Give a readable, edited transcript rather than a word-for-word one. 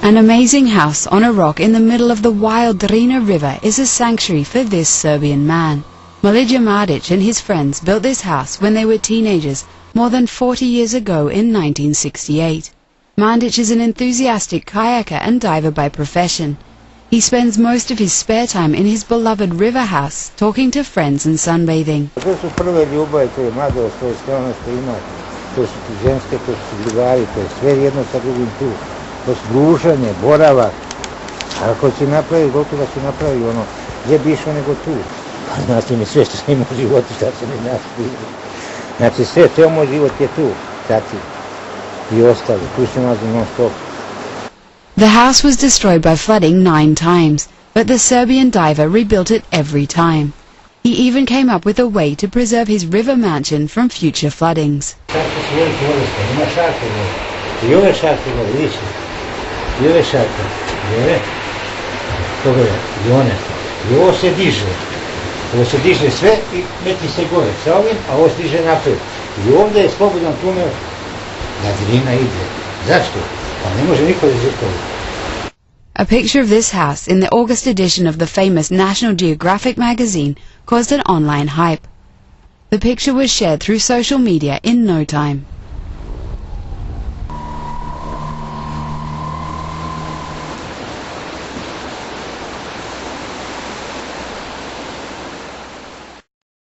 An amazing house on a rock in the middle of the wild Drina River is a sanctuary for this Serbian man. Milija Mrdić and his friends built this house when they were teenagers more than 40 years ago in 1968. Mrdić is an enthusiastic kayaker and diver by profession. He spends most of his spare time in his beloved river house, talking to friends and sunbathing. To su prve ljubavi, to je mladost, to je sve ono što ima, to su ti ženske, to su drugari, to je sve jedno sa drugim tu. To su druženje, boravak. A ako si napravi, gotovo si napravi ono, gdje bi išao nego tu. Pa znači mi sve što sam imao u životu, šta se mi nastavi. Znači sve moj život je tu, tati. I ostali, tu se nalazim non stop. The house was destroyed by flooding 9 times, but the Serbian diver rebuilt it every time. He even came up with a way to preserve his river mansion from future floodings. I ove šake, i ovo se diže. Ovo se diže sve i meti se gore sa ovim, a ovo se diže napred. I ovdje je slobodan tunel da Drina ide. Zašto? Pa ne može niko da. A picture of this house in the August edition of the famous National Geographic magazine caused an online hype. The picture was shared through social media in no time.